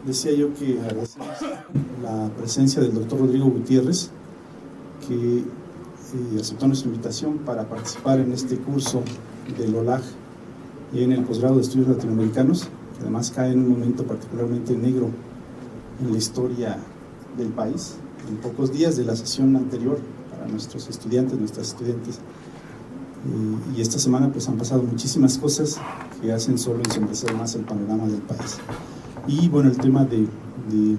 Decía yo que agradecemos la presencia del doctor Rodrigo Gutiérrez, que aceptó nuestra invitación para participar en este curso del OLAG en el posgrado de estudios latinoamericanos, que además cae en un momento particularmente negro en la historia del país, en pocos días de la sesión anterior para nuestros estudiantes, nuestras estudiantes. Y esta semana pues han pasado muchísimas cosas que hacen solo ensombrecer más el panorama del país. Y bueno, el tema del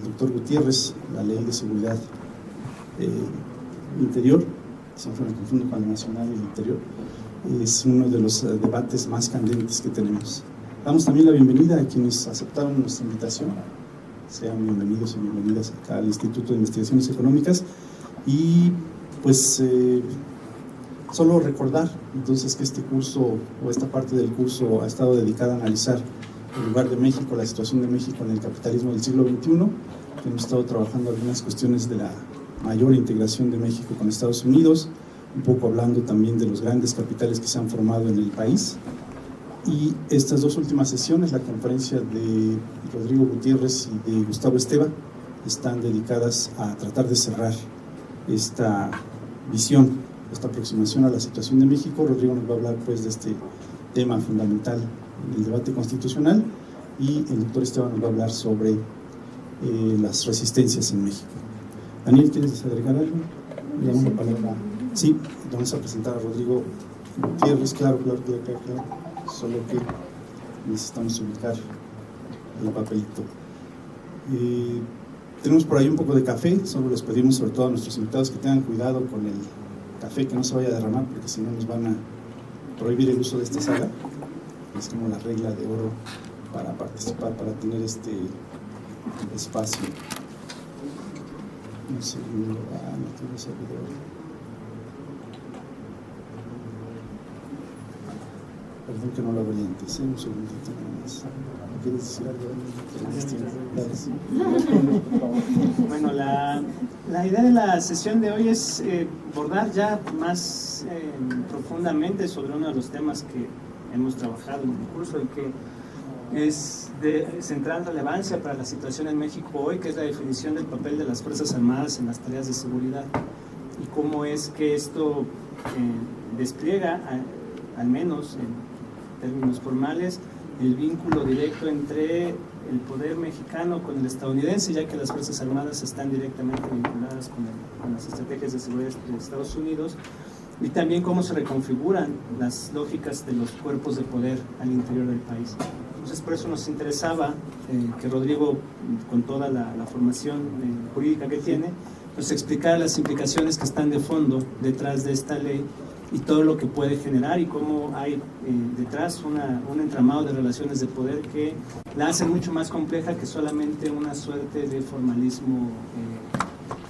doctor Gutiérrez, la ley de seguridad interior, siempre me confundo con la nacional y el interior, es uno de los debates más candentes que tenemos. Damos también la bienvenida a quienes aceptaron nuestra invitación. Sean bienvenidos y bienvenidas acá al Instituto de Investigaciones Económicas. Y pues solo recordar entonces que este curso o esta parte del curso ha estado dedicada a analizar el lugar de México, la situación de México en el capitalismo del siglo XXI. Hemos estado trabajando algunas cuestiones de la mayor integración de México con Estados Unidos, un poco hablando también de los grandes capitales que se han formado en el país. Y estas dos últimas sesiones, la conferencia de Rodrigo Gutiérrez y de Gustavo Esteva, están dedicadas a tratar de cerrar esta visión, esta aproximación a la situación de México. Rodrigo nos va a hablar pues de este tema fundamental en el debate constitucional y el doctor Esteva nos va a hablar sobre las resistencias en México. Daniel, ¿quieres agregar algo? Le damos la palabra. Sí, vamos a presentar a Rodrigo Gutiérrez, claro. Solo que necesitamos ubicar el papelito. Tenemos por ahí un poco de café, solo les pedimos sobre todo a nuestros invitados que tengan cuidado con el café, que no se vaya a derramar, porque si no nos van a prohibir el uso de esta sala. Es como la regla de oro para participar, para tener este espacio. Un segundo, no tengo servidor. Perdón que no lo abrí antes, un segundito nada más. ¿Quieres decir algo? Bueno, la idea de la sesión de hoy es abordar ya más profundamente sobre uno de los temas que hemos trabajado en el curso y que es de central relevancia para la situación en México hoy, que es la definición del papel de las Fuerzas Armadas en las tareas de seguridad y cómo es que esto despliega, al menos en términos formales, el vínculo directo entre el poder mexicano con el estadounidense, ya que las Fuerzas Armadas están directamente vinculadas con las estrategias de seguridad de Estados Unidos, y también cómo se reconfiguran las lógicas de los cuerpos de poder al interior del país. Entonces, por eso nos interesaba que Rodrigo, con toda la formación jurídica que tiene, nos explicara las implicaciones que están de fondo detrás de esta ley y todo lo que puede generar y cómo hay detrás un entramado de relaciones de poder que la hacen mucho más compleja que solamente una suerte de formalismo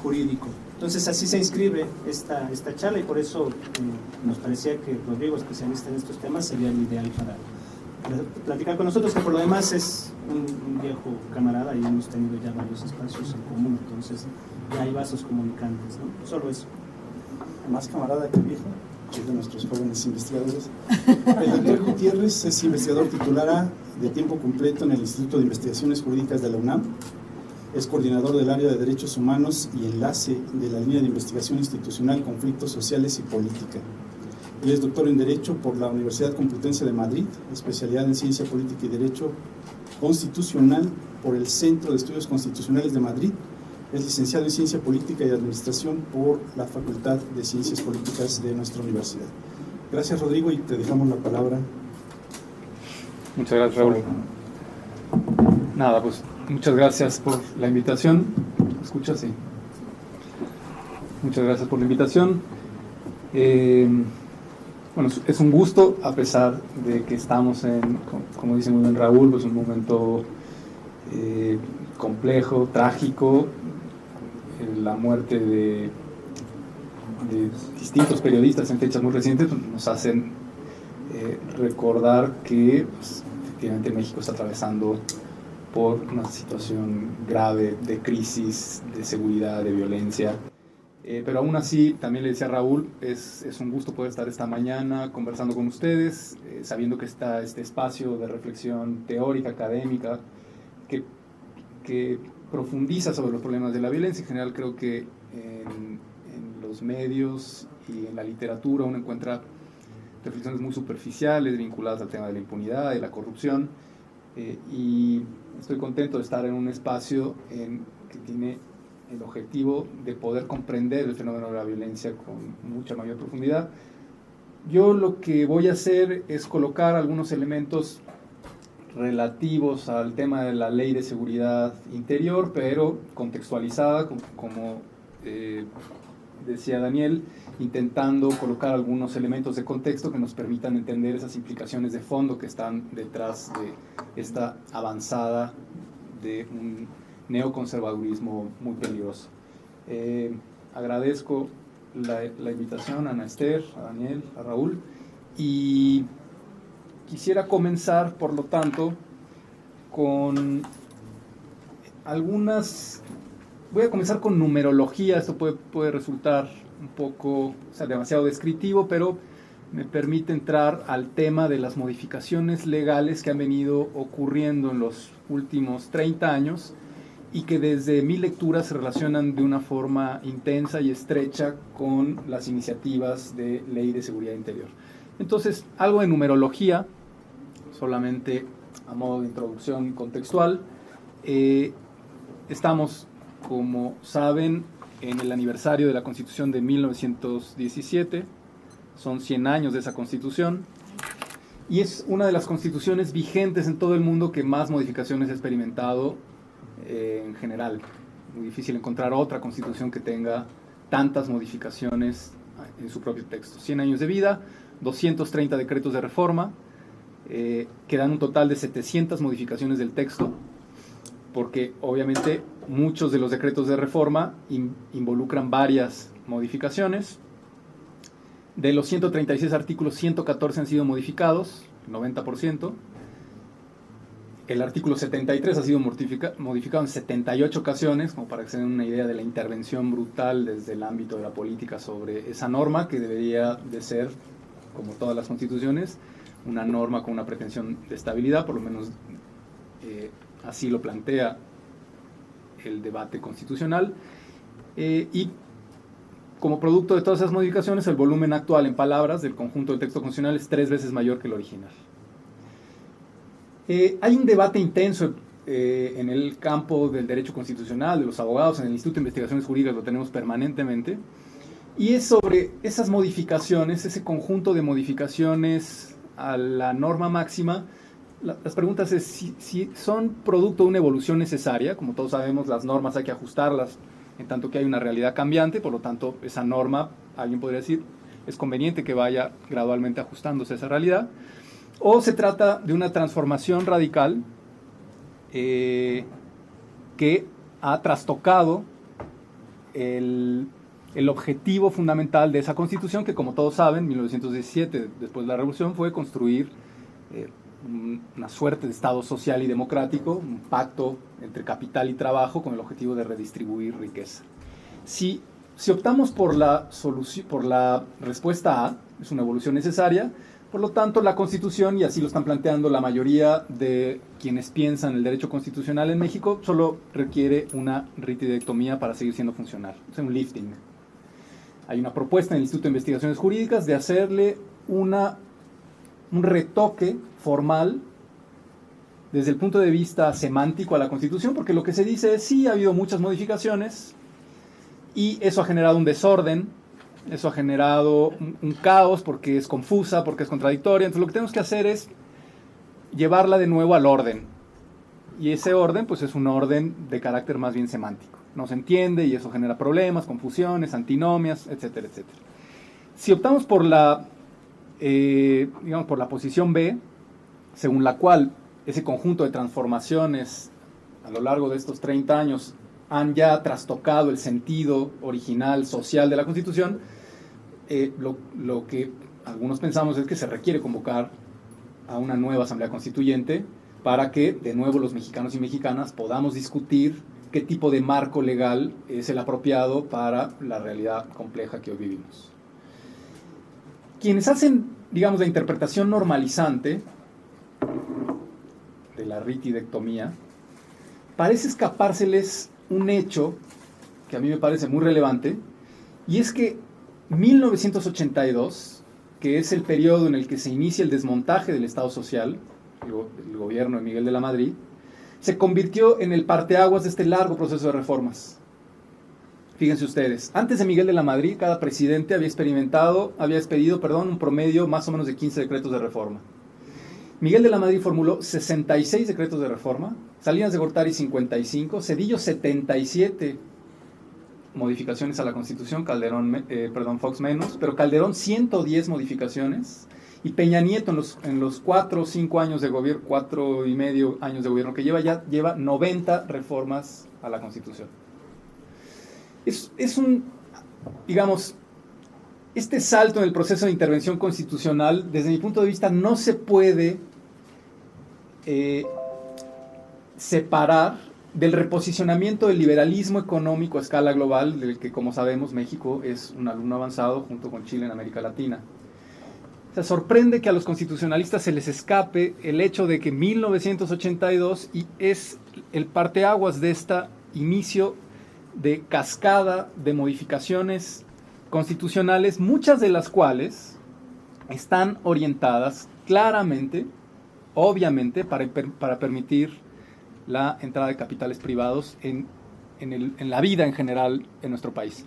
jurídico. Entonces así se inscribe esta charla y por eso nos parecía que Rodrigo, especialista en estos temas, sería el ideal para platicar con nosotros, que por lo demás es un viejo camarada y hemos tenido ya varios espacios en común, entonces ya hay vasos comunicantes, ¿no? Solo eso. Más camarada que viejo, que es de nuestros jóvenes investigadores. El doctor Gutiérrez es investigador titular de tiempo completo en el Instituto de Investigaciones Jurídicas de la UNAM. Es coordinador del área de Derechos Humanos y enlace de la línea de investigación institucional Conflictos Sociales y Política. Él es doctor en Derecho por la Universidad Complutense de Madrid, especialidad en Ciencia Política y Derecho Constitucional por el Centro de Estudios Constitucionales de Madrid. Es licenciado en Ciencia Política y Administración por la Facultad de Ciencias Políticas de nuestra universidad. Gracias, Rodrigo, y te dejamos la palabra. Muchas gracias, Raúl. Nada, pues muchas gracias por la invitación. ¿Me escuchas? Sí. Muchas gracias por la invitación. Bueno, es un gusto, a pesar de que estamos en, como dice muy bien Raúl, pues un momento complejo, trágico. La muerte de distintos periodistas en fechas muy recientes pues, nos hacen recordar que pues, efectivamente México está atravesando por una situación grave de crisis, de seguridad, de violencia, Pero aún así, también le decía a Raúl, es un gusto poder estar esta mañana conversando con ustedes, sabiendo que está este espacio de reflexión teórica, académica, que profundiza sobre los problemas de la violencia. En general, creo que en los medios y en la literatura uno encuentra reflexiones muy superficiales vinculadas al tema de la impunidad y la corrupción, y estoy contento de estar en un espacio que tiene el objetivo de poder comprender el fenómeno de la violencia con mucha mayor profundidad. Yo lo que voy a hacer es colocar algunos elementos relativos al tema de la Ley de Seguridad Interior, pero contextualizada, como decía Daniel, intentando colocar algunos elementos de contexto que nos permitan entender esas implicaciones de fondo que están detrás de esta avanzada de un neoconservadurismo muy peligroso. Agradezco la invitación a Ana Esther, a Daniel, a Raúl, y quisiera comenzar, por lo tanto, con algunas... Voy a comenzar con numerología. Esto puede resultar un poco, demasiado descriptivo, pero me permite entrar al tema de las modificaciones legales que han venido ocurriendo en los últimos 30 años y que desde mi lectura se relacionan de una forma intensa y estrecha con las iniciativas de Ley de Seguridad Interior. Entonces, algo de numerología, solamente a modo de introducción contextual. Estamos, como saben, en el aniversario de la Constitución de 1917, son 100 años de esa Constitución, y es una de las constituciones vigentes en todo el mundo que más modificaciones ha experimentado en general. Muy difícil encontrar otra constitución que tenga tantas modificaciones en su propio texto. 100 años de vida, 230 decretos de reforma, que dan un total de 700 modificaciones del texto, porque obviamente muchos de los decretos de reforma involucran varias modificaciones. De los 136 artículos, 114 han sido modificados, 90%. El artículo 73 ha sido modificado en 78 ocasiones, como para que se den una idea de la intervención brutal desde el ámbito de la política sobre esa norma, que debería de ser, como todas las constituciones, una norma con una pretensión de estabilidad, por lo menos así lo plantea el debate constitucional. Y como producto de todas esas modificaciones, el volumen actual en palabras del conjunto del texto constitucional es 3 veces mayor que el original. Hay un debate intenso en el campo del derecho constitucional, de los abogados, en el Instituto de Investigaciones Jurídicas lo tenemos permanentemente, y es sobre esas modificaciones, ese conjunto de modificaciones a la norma máxima. Las preguntas es si son producto de una evolución necesaria. Como todos sabemos, las normas hay que ajustarlas en tanto que hay una realidad cambiante, por lo tanto esa norma, alguien podría decir, es conveniente que vaya gradualmente ajustándose a esa realidad, o se trata de una transformación radical que ha trastocado el objetivo fundamental de esa Constitución, que, como todos saben, en 1917, después de la Revolución, fue construir una suerte de Estado social y democrático, un pacto entre capital y trabajo con el objetivo de redistribuir riqueza. Si optamos por la respuesta A, es una evolución necesaria. Por lo tanto, la Constitución, y así lo están planteando la mayoría de quienes piensan el derecho constitucional en México, solo requiere una ritidectomía para seguir siendo funcional, o sea, un lifting. Hay una propuesta en el Instituto de Investigaciones Jurídicas de hacerle un retoque formal desde el punto de vista semántico a la Constitución, porque lo que se dice es sí, ha habido muchas modificaciones y eso ha generado un desorden, eso ha generado un caos porque es confusa, porque es contradictoria. Entonces lo que tenemos que hacer es llevarla de nuevo al orden, y ese orden pues es un orden de carácter más bien semántico, no se entiende y eso genera problemas, confusiones, antinomias, etcétera, etcétera. Si optamos por por la posición B, según la cual ese conjunto de transformaciones a lo largo de estos 30 años han ya trastocado el sentido original social de la Constitución, lo que algunos pensamos es que se requiere convocar a una nueva Asamblea Constituyente para que de nuevo los mexicanos y mexicanas podamos discutir qué tipo de marco legal es el apropiado para la realidad compleja que hoy vivimos. Quienes hacen, digamos, la interpretación normalizante de la ritidectomía, parece escapárseles un hecho que a mí me parece muy relevante, y es que 1982, que es el periodo en el que se inicia el desmontaje del Estado social, el gobierno de Miguel de la Madrid, se convirtió en el parteaguas de este largo proceso de reformas. Fíjense ustedes, antes de Miguel de la Madrid, cada presidente había expedido, un promedio más o menos de 15 decretos de reforma. Miguel de la Madrid formuló 66 decretos de reforma, Salinas de Gortari 55, Zedillo 77 modificaciones a la Constitución, Fox menos, pero Calderón 110 modificaciones, y Peña Nieto en los 4 o 5 años de gobierno, 4 y medio años de gobierno que lleva 90 reformas a la Constitución. Es un, digamos, este salto en el proceso de intervención constitucional, desde mi punto de vista, no se puede separar del reposicionamiento del liberalismo económico a escala global, del que, como sabemos, México es un alumno avanzado junto con Chile en América Latina. O sea, sorprende que a los constitucionalistas se les escape el hecho de que 1982 es el parteaguas de este inicio de cascada de modificaciones constitucionales, muchas de las cuales están orientadas claramente, obviamente, para permitir la entrada de capitales privados en la vida en general en nuestro país.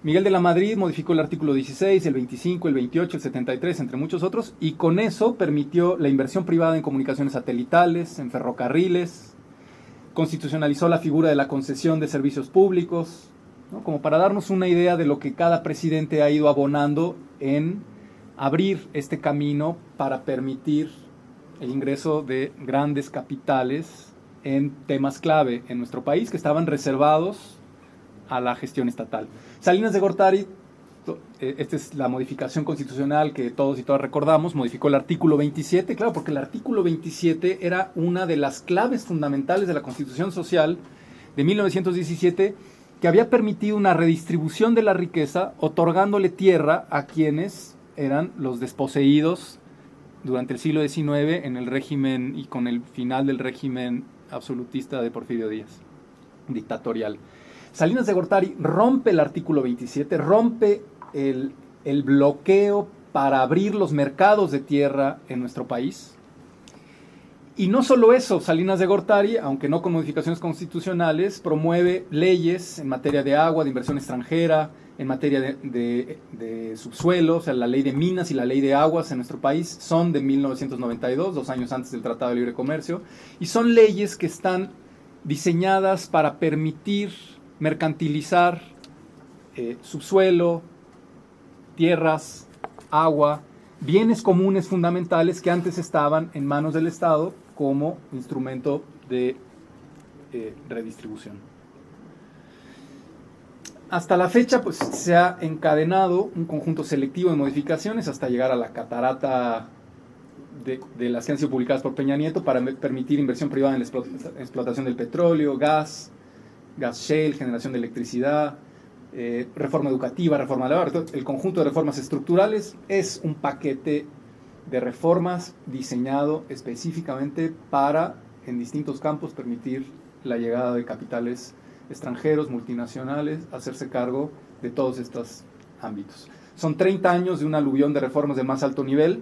Miguel de la Madrid modificó el artículo 16, el 25, el 28, el 73, entre muchos otros, y con eso permitió la inversión privada en comunicaciones satelitales, en ferrocarriles, constitucionalizó la figura de la concesión de servicios públicos, ¿no? Como para darnos una idea de lo que cada presidente ha ido abonando en abrir este camino para permitir el ingreso de grandes capitales en temas clave en nuestro país que estaban reservados a la gestión estatal. Salinas de Gortari, esta es la modificación constitucional que todos y todas recordamos, modificó el artículo 27, claro, porque el artículo 27 era una de las claves fundamentales de la Constitución Social de 1917, que había permitido una redistribución de la riqueza, otorgándole tierra a quienes eran los desposeídos durante el siglo XIX en el régimen y con el final del régimen absolutista de Porfirio Díaz, dictatorial. Salinas de Gortari rompe el artículo 27, rompe el bloqueo para abrir los mercados de tierra en nuestro país. Y no solo eso, Salinas de Gortari, aunque no con modificaciones constitucionales, promueve leyes en materia de agua, de inversión extranjera, en materia de subsuelo, o sea, la ley de minas y la ley de aguas en nuestro país son de 1992, 2 años antes del Tratado de Libre Comercio, y son leyes que están diseñadas para permitir mercantilizar subsuelo, tierras, agua, bienes comunes fundamentales que antes estaban en manos del Estado como instrumento de redistribución. Hasta la fecha, pues, se ha encadenado un conjunto selectivo de modificaciones hasta llegar a la catarata de las que han sido publicadas por Peña Nieto para permitir inversión privada en la explotación del petróleo, gas shale, generación de electricidad, reforma educativa, reforma laboral. El conjunto de reformas estructurales es un paquete de reformas diseñado específicamente para, en distintos campos, permitir la llegada de capitales extranjeros, multinacionales, hacerse cargo de todos estos ámbitos. Son 30 años de un aluvión de reformas de más alto nivel,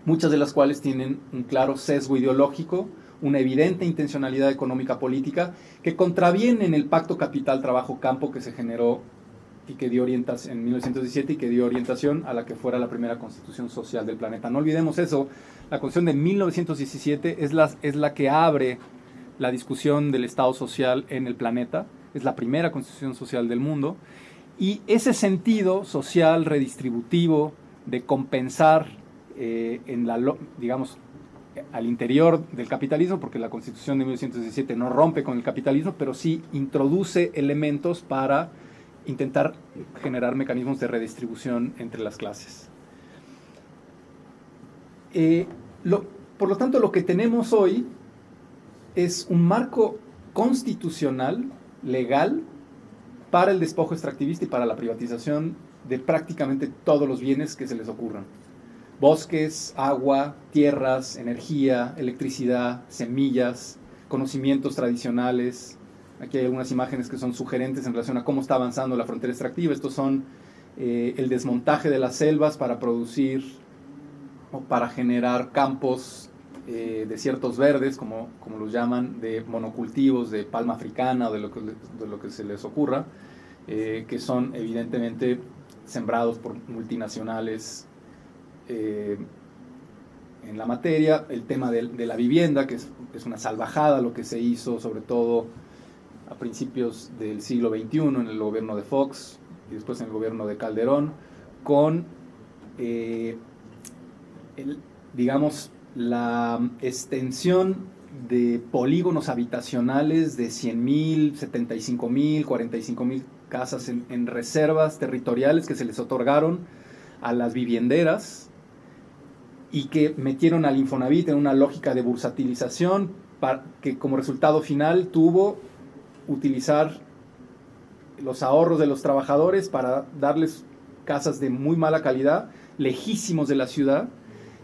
muchas de las cuales tienen un claro sesgo ideológico, una evidente intencionalidad económica política que contraviene en el pacto capital-trabajo-campo que se generó y que dio orientación en 1917 y que dio orientación a la que fuera la primera constitución social del planeta. No olvidemos eso, la constitución de 1917 es la que abre la discusión del Estado social en el planeta, es la primera constitución social del mundo, y ese sentido social redistributivo de compensar digamos, al interior del capitalismo, porque la Constitución de 1917 no rompe con el capitalismo, pero sí introduce elementos para intentar generar mecanismos de redistribución entre las clases. Por lo tanto, lo que tenemos hoy es un marco constitucional, legal, para el despojo extractivista y para la privatización de prácticamente todos los bienes que se les ocurran. Bosques, agua, tierras, energía, electricidad, semillas, conocimientos tradicionales. Aquí hay algunas imágenes que son sugerentes en relación a cómo está avanzando la frontera extractiva. Estos son el desmontaje de las selvas para producir o para generar campos, desiertos verdes, como los llaman, de monocultivos, de palma africana o de lo que se les ocurra, que son evidentemente sembrados por multinacionales en la materia. El tema de la vivienda, que es una salvajada lo que se hizo, sobre todo a principios del siglo XXI en el gobierno de Fox y después en el gobierno de Calderón, con digamos, la extensión de polígonos habitacionales de 100,000, 75,000, 45,000 casas en reservas territoriales que se les otorgaron a las vivienderas y que metieron al Infonavit en una lógica de bursatilización que como resultado final tuvo utilizar los ahorros de los trabajadores para darles casas de muy mala calidad, lejísimos de la ciudad,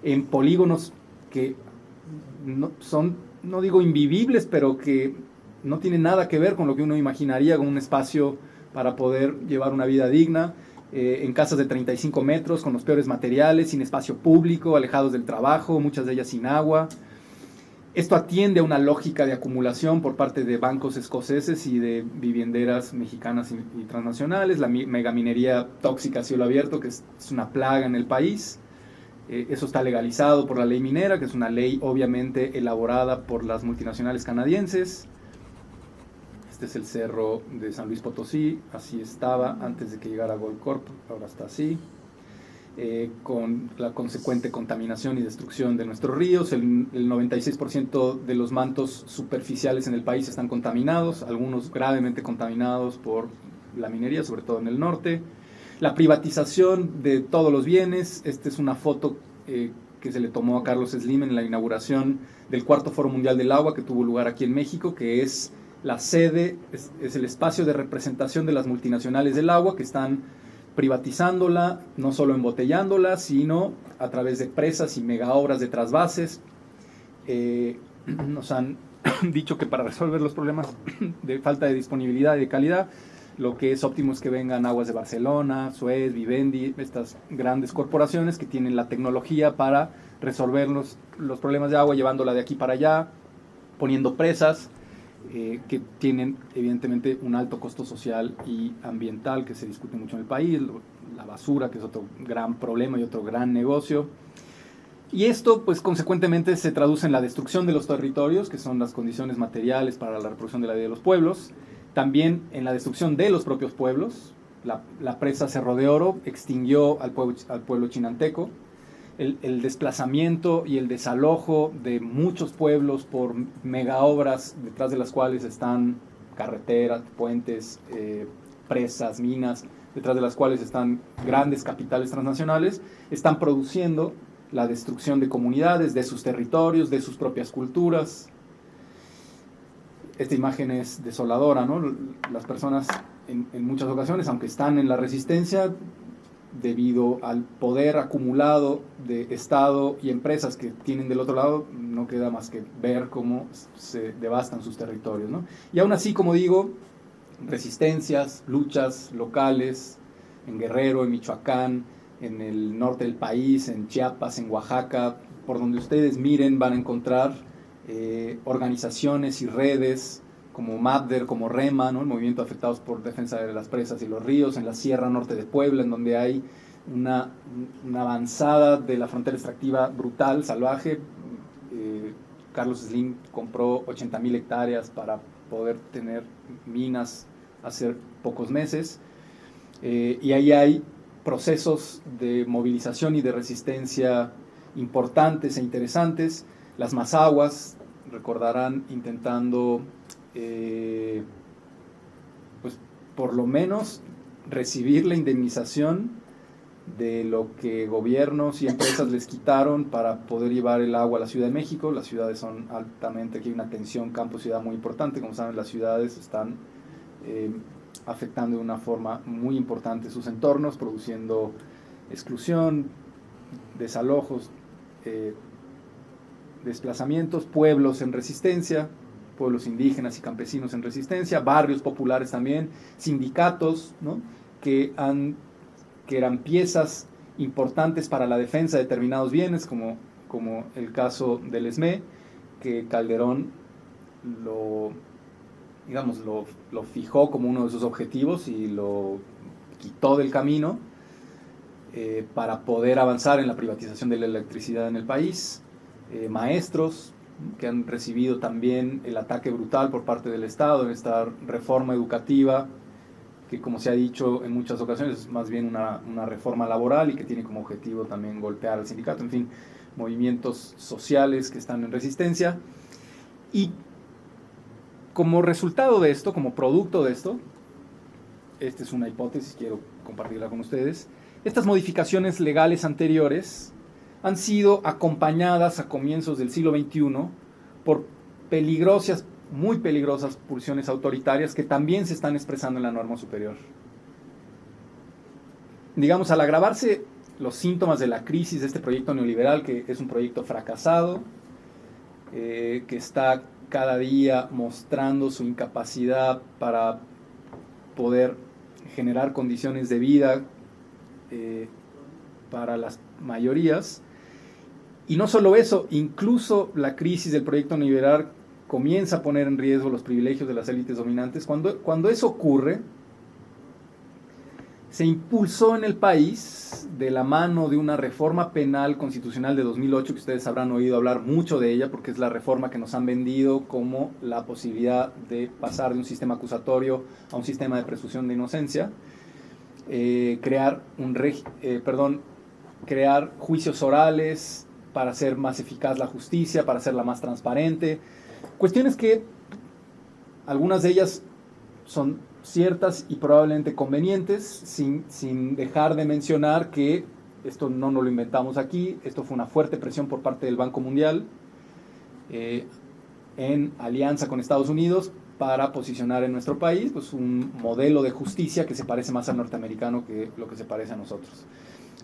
en polígonos que no digo invivibles, pero que no tienen nada que ver con lo que uno imaginaría con un espacio para poder llevar una vida digna, en casas de 35 metros, con los peores materiales, sin espacio público, alejados del trabajo, muchas de ellas sin agua. Esto atiende a una lógica de acumulación por parte de bancos escoceses y de vivienderas mexicanas y transnacionales, la megaminería tóxica a cielo abierto, que es una plaga en el país. Eso está legalizado por la ley minera, que es una ley obviamente elaborada por las multinacionales canadienses. Este es el cerro de San Luis Potosí, así estaba antes de que llegara Goldcorp, ahora está así. Con la consecuente contaminación y destrucción de nuestros ríos. El 96% de los mantos superficiales en el país están contaminados, algunos gravemente contaminados por la minería, sobre todo en el norte. La privatización de todos los bienes. Esta es una foto que se le tomó a Carlos Slim en la inauguración del cuarto Foro Mundial del Agua que tuvo lugar aquí en México, que es la sede, es el espacio de representación de las multinacionales del agua que están privatizándola, no solo embotellándola, sino a través de presas y megaobras de trasvases. Nos han dicho que para resolver los problemas de falta de disponibilidad y de calidad, lo que es óptimo es que vengan Aguas de Barcelona, Suez, Vivendi, estas grandes corporaciones que tienen la tecnología para resolver los problemas de agua, llevándola de aquí para allá, poniendo presas, que tienen evidentemente un alto costo social y ambiental que se discute mucho en el país, la basura, que es otro gran problema y otro gran negocio. Y esto, pues, consecuentemente se traduce en la destrucción de los territorios, que son las condiciones materiales para la reproducción de la vida de los pueblos, también en la destrucción de los propios pueblos. La presa Cerro de Oro extinguió al pueblo chinanteco. El desplazamiento y el desalojo de muchos pueblos por megaobras detrás de las cuales están carreteras, puentes, presas, minas, detrás de las cuales están grandes capitales transnacionales, están produciendo la destrucción de comunidades, de sus territorios, de sus propias culturas. Esta imagen es desoladora, ¿no? Las personas en muchas ocasiones, aunque están en la resistencia, debido al poder acumulado de Estado y empresas que tienen del otro lado, no queda más que ver cómo se devastan sus territorios, ¿no? Y aún así, como digo, resistencias, luchas locales, en Guerrero, en Michoacán, en el norte del país, en Chiapas, en Oaxaca, por donde ustedes miren van a encontrar organizaciones y redes como MAPDER, como REMA, ¿no? El movimiento afectados por defensa de las presas y los ríos, en la Sierra Norte de Puebla, en donde hay una avanzada de la frontera extractiva brutal, salvaje. Carlos Slim compró 80,000 hectáreas para poder tener minas hace pocos meses, y ahí hay procesos de movilización y de resistencia importantes e interesantes. Las Mazahuas, recordarán, intentando pues por lo menos recibir la indemnización de lo que gobiernos y empresas les quitaron para poder llevar el agua a la Ciudad de México. Las ciudades son altamente, aquí hay una tensión campo-ciudad muy importante. Como saben, las ciudades están afectando de una forma muy importante sus entornos, produciendo exclusión, desalojos, desplazamientos, pueblos en resistencia, pueblos indígenas y campesinos en resistencia, barrios populares también, sindicatos, ¿no?, que eran piezas importantes para la defensa de determinados bienes, como el caso del ESME, que Calderón lo fijó como uno de sus objetivos y lo quitó del camino para poder avanzar en la privatización de la electricidad en el país. Maestros que han recibido también el ataque brutal por parte del Estado en esta reforma educativa, que, como se ha dicho en muchas ocasiones, es más bien una reforma laboral y que tiene como objetivo también golpear al sindicato. En fin, movimientos sociales que están en resistencia. Y como resultado de esto, como producto de esto, esta es una hipótesis, quiero compartirla con ustedes, estas modificaciones legales anteriores han sido acompañadas a comienzos del siglo XXI por muy peligrosas pulsiones autoritarias que también se están expresando en la norma superior. Digamos, al agravarse los síntomas de la crisis de este proyecto neoliberal, que es un proyecto fracasado, que está cada día mostrando su incapacidad para poder generar condiciones de vida para las mayorías. Y no solo eso, incluso la crisis del proyecto neoliberal comienza a poner en riesgo los privilegios de las élites dominantes. Cuando eso ocurre, se impulsó en el país, de la mano de una reforma penal constitucional de 2008, que ustedes habrán oído hablar mucho de ella, porque es la reforma que nos han vendido como la posibilidad de pasar de un sistema acusatorio a un sistema de presunción de inocencia, crear juicios orales para hacer más eficaz la justicia, para hacerla más transparente. Cuestiones que algunas de ellas son ciertas y probablemente convenientes, sin dejar de mencionar que esto no nos lo inventamos aquí, esto fue una fuerte presión por parte del Banco Mundial en alianza con Estados Unidos para posicionar en nuestro país pues, un modelo de justicia que se parece más al norteamericano que lo que se parece a nosotros.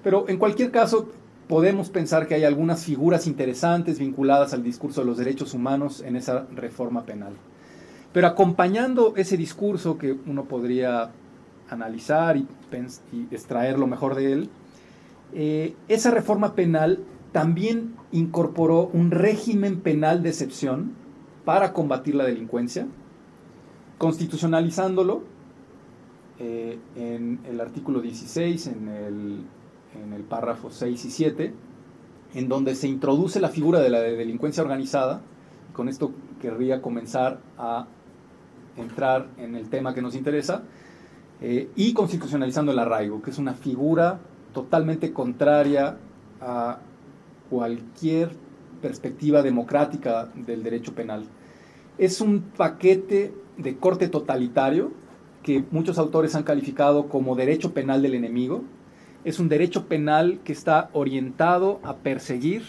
Pero en cualquier caso, podemos pensar que hay algunas figuras interesantes vinculadas al discurso de los derechos humanos en esa reforma penal. Pero acompañando ese discurso que uno podría analizar y extraer lo mejor de él, esa reforma penal también incorporó un régimen penal de excepción para combatir la delincuencia, constitucionalizándolo en el artículo 16, en el párrafo 6 y 7, en donde se introduce la figura de la delincuencia organizada. Con esto querría comenzar a entrar en el tema que nos interesa, y constitucionalizando el arraigo, que es una figura totalmente contraria a cualquier perspectiva democrática del derecho penal. Es un paquete de corte totalitario que muchos autores han calificado como derecho penal del enemigo. Es un derecho penal que está orientado a perseguir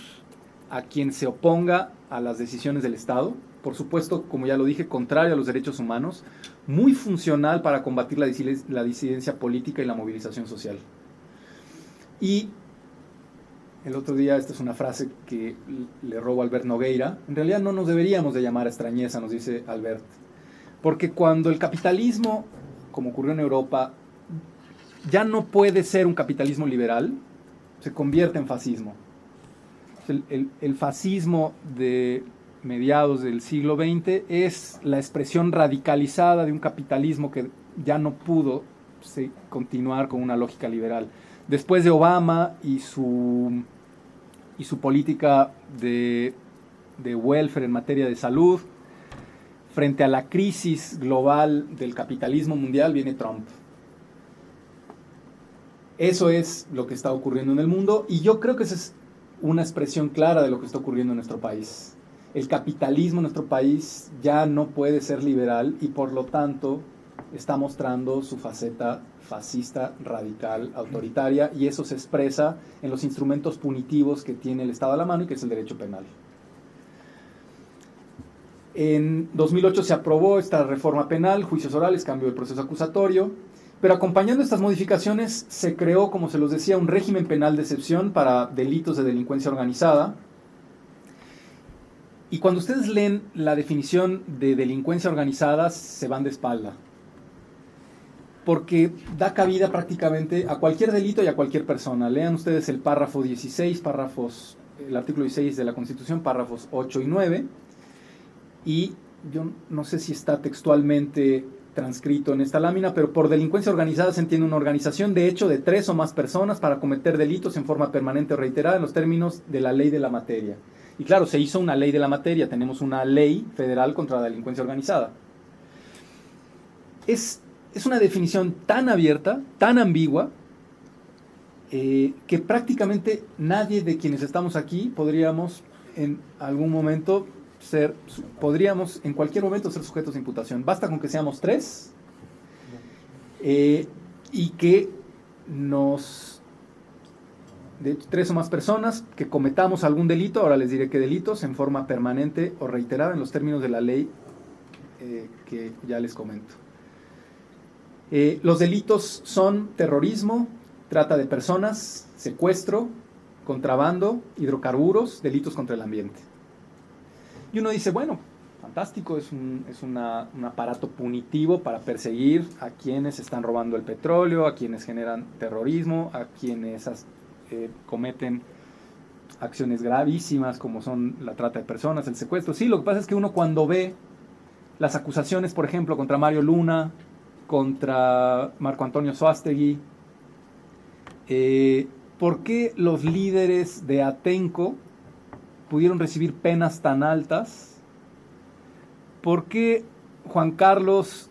a quien se oponga a las decisiones del Estado. Por supuesto, como ya lo dije, contrario a los derechos humanos, muy funcional para combatir la disidencia política y la movilización social. Y el otro día, esta es una frase que le robo a Albert Nogueira, en realidad no nos deberíamos de llamar a extrañeza, nos dice Albert, porque cuando el capitalismo, como ocurrió en Europa, ya no puede ser un capitalismo liberal, se convierte en fascismo. El fascismo de mediados del siglo XX es la expresión radicalizada de un capitalismo que ya no pudo continuar con una lógica liberal. Después de Obama y su política de welfare en materia de salud, frente a la crisis global del capitalismo mundial, viene Trump. Eso es lo que está ocurriendo en el mundo, y yo creo que esa es una expresión clara de lo que está ocurriendo en nuestro país. El capitalismo en nuestro país ya no puede ser liberal, y por lo tanto está mostrando su faceta fascista, radical, autoritaria, y eso se expresa en los instrumentos punitivos que tiene el Estado a la mano y que es el derecho penal. En 2008 se aprobó esta reforma penal, juicios orales, cambio del proceso acusatorio, pero acompañando estas modificaciones se creó, como se los decía, un régimen penal de excepción para delitos de delincuencia organizada. Y cuando ustedes leen la definición de delincuencia organizada, se van de espalda, porque da cabida prácticamente a cualquier delito y a cualquier persona. Lean ustedes el párrafo 16, el artículo 16 de la Constitución, párrafos 8 y 9, y yo no sé si está textualmente transcrito en esta lámina, pero por delincuencia organizada se entiende una organización de hecho de 3 o más personas para cometer delitos en forma permanente o reiterada en los términos de la ley de la materia. Y claro, se hizo una ley de la materia, tenemos una ley federal contra la delincuencia organizada. Es una definición tan abierta, tan ambigua, que prácticamente nadie de quienes estamos aquí podríamos en algún momento podríamos en cualquier momento ser sujetos de imputación. Basta con que seamos 3 y que de 3 o más personas que cometamos algún delito, ahora les diré qué delitos, en forma permanente o reiterada en los términos de la ley que ya les comento. Los delitos son terrorismo, trata de personas, secuestro, contrabando, hidrocarburos, delitos contra el ambiente. Y uno dice, bueno, fantástico, es un aparato punitivo para perseguir a quienes están robando el petróleo, a quienes generan terrorismo, a quienes cometen acciones gravísimas como son la trata de personas, el secuestro. Sí, lo que pasa es que uno cuando ve las acusaciones, por ejemplo, contra Mario Luna, contra Marco Antonio Soastegui, ¿por qué los líderes de Atenco pudieron recibir penas tan altas? ¿Por qué Juan Carlos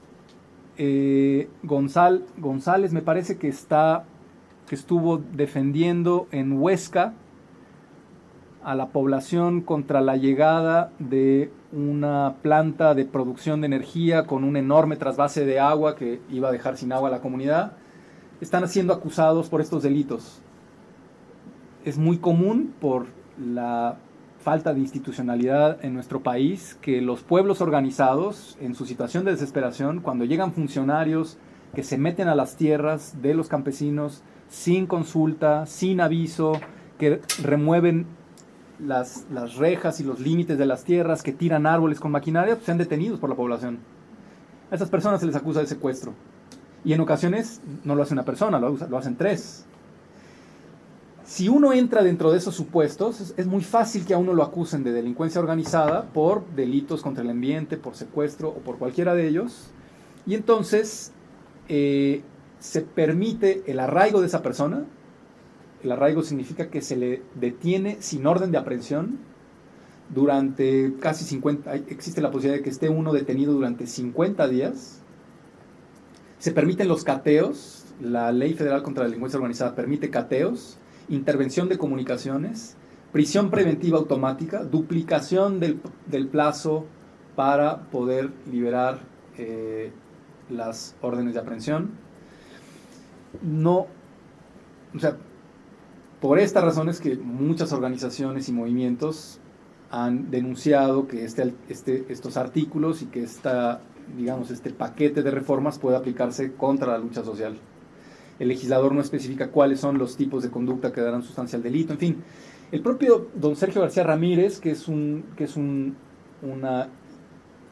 González, me parece que estuvo defendiendo en Huesca a la población contra la llegada de una planta de producción de energía con un enorme trasvase de agua que iba a dejar sin agua a la comunidad? Están siendo acusados por estos delitos. Es muy común, por la falta de institucionalidad en nuestro país, que los pueblos organizados, en su situación de desesperación, cuando llegan funcionarios que se meten a las tierras de los campesinos sin consulta, sin aviso, que remueven las rejas y los límites de las tierras, que tiran árboles con maquinaria, pues sean detenidos por la población. A esas personas se les acusa de secuestro. Y en ocasiones no lo hace una persona, lo hacen 3. Si uno entra dentro de esos supuestos, es muy fácil que a uno lo acusen de delincuencia organizada por delitos contra el ambiente, por secuestro o por cualquiera de ellos. Y entonces se permite el arraigo de esa persona. El arraigo significa que se le detiene sin orden de aprehensión durante casi 50, existe la posibilidad de que esté uno detenido durante 50 días. Se permiten los cateos, la Ley Federal contra la Delincuencia Organizada permite cateos, intervención de comunicaciones, prisión preventiva automática, duplicación del plazo para poder liberar las órdenes de aprehensión. Por estas razones que muchas organizaciones y movimientos han denunciado que estos artículos y que este paquete de reformas puede aplicarse contra la lucha social. El legislador no especifica cuáles son los tipos de conducta que darán sustancia al delito, en fin. El propio don Sergio García Ramírez, que es una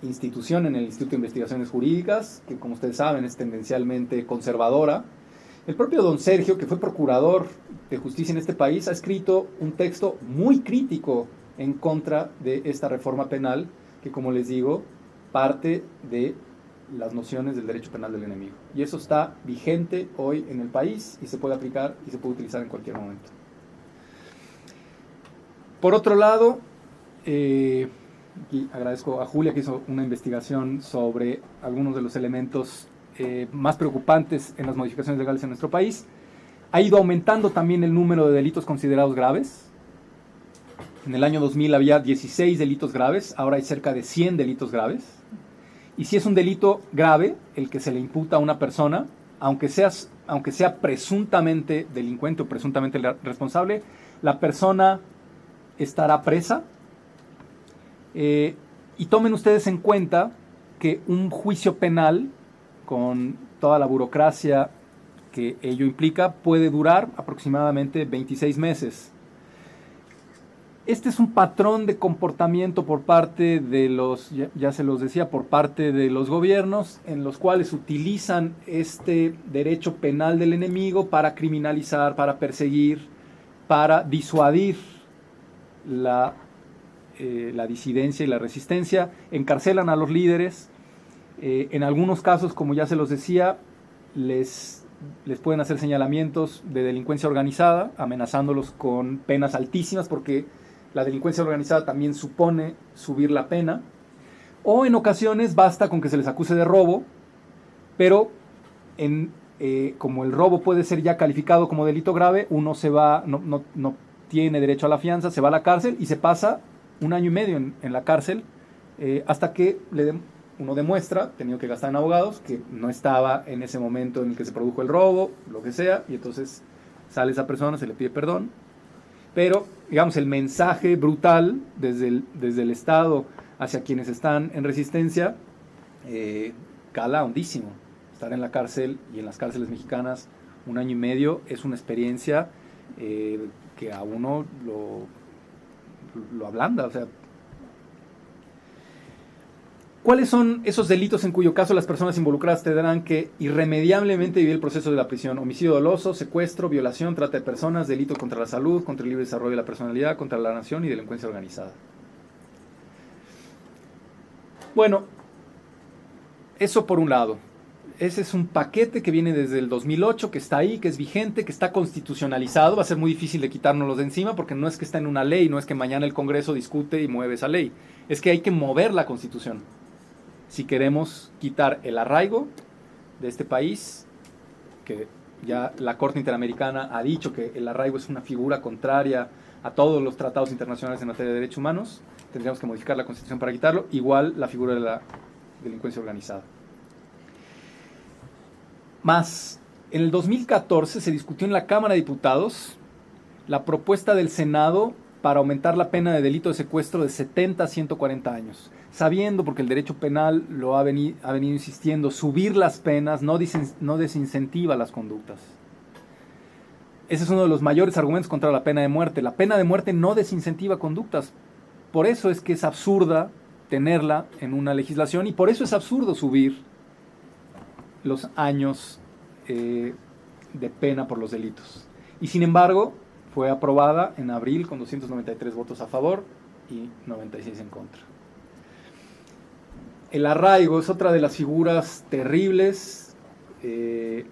institución en el Instituto de Investigaciones Jurídicas, que como ustedes saben es tendencialmente conservadora, el propio don Sergio, que fue procurador de justicia en este país, ha escrito un texto muy crítico en contra de esta reforma penal, que como les digo, parte de las nociones del derecho penal del enemigo. Y eso está vigente hoy en el país y se puede aplicar y se puede utilizar en cualquier momento. Por otro lado, aquí agradezco a Julia que hizo una investigación sobre algunos de los elementos más preocupantes en las modificaciones legales en nuestro país. Ha ido aumentando también el número de delitos considerados graves. En el año 2000 había 16 delitos graves, ahora hay cerca de 100 delitos graves. Y si es un delito grave el que se le imputa a una persona, aunque sea presuntamente delincuente o presuntamente responsable, la persona estará presa. Y tomen ustedes en cuenta que un juicio penal, con toda la burocracia que ello implica, puede durar aproximadamente 26 meses. Este es un patrón de comportamiento por parte de los, ya se los decía, por parte de los gobiernos, en los cuales utilizan este derecho penal del enemigo para criminalizar, para perseguir, para disuadir la disidencia y la resistencia, encarcelan a los líderes, en algunos casos, como ya se los decía, les pueden hacer señalamientos de delincuencia organizada, amenazándolos con penas altísimas, porque la delincuencia organizada también supone subir la pena, o en ocasiones basta con que se les acuse de robo, pero como el robo puede ser ya calificado como delito grave, uno no tiene derecho a la fianza, se va a la cárcel y se pasa 1 año y medio en la cárcel, hasta que uno demuestra, tenido que gastar en abogados, que no estaba en ese momento en el que se produjo el robo, lo que sea, y entonces sale esa persona, se le pide perdón. Pero, digamos, el mensaje brutal desde el Estado hacia quienes están en resistencia cala hondísimo. Estar en la cárcel y en las cárceles mexicanas 1 año y medio es una experiencia que a uno lo ablanda. O sea, ¿cuáles son esos delitos en cuyo caso las personas involucradas tendrán que irremediablemente vivir el proceso de la prisión? Homicidio doloso, secuestro, violación, trata de personas, delito contra la salud, contra el libre desarrollo de la personalidad, contra la nación y delincuencia organizada. Bueno, eso por un lado. Ese es un paquete que viene desde el 2008, que está ahí, que es vigente, que está constitucionalizado. Va a ser muy difícil de quitárnoslo de encima porque no es que está en una ley, no es que mañana el Congreso discute y mueve esa ley. Es que hay que mover la Constitución si queremos quitar el arraigo de este país, que ya la Corte Interamericana ha dicho que el arraigo es una figura contraria a todos los tratados internacionales en materia de derechos humanos. Tendríamos que modificar la Constitución para quitarlo, igual la figura de la delincuencia organizada. Más, en el 2014 se discutió en la Cámara de Diputados la propuesta del Senado para aumentar la pena de delito de secuestro de 70 a 140 años. Sabiendo, porque el derecho penal lo ha venido insistiendo, subir las penas no desincentiva las conductas. Ese es uno de los mayores argumentos contra la pena de muerte. La pena de muerte no desincentiva conductas. Por eso es que es absurda tenerla en una legislación y por eso es absurdo subir los años de pena por los delitos. Y sin embargo, fue aprobada en abril con 293 votos a favor y 96 en contra. El arraigo es otra de las figuras terribles,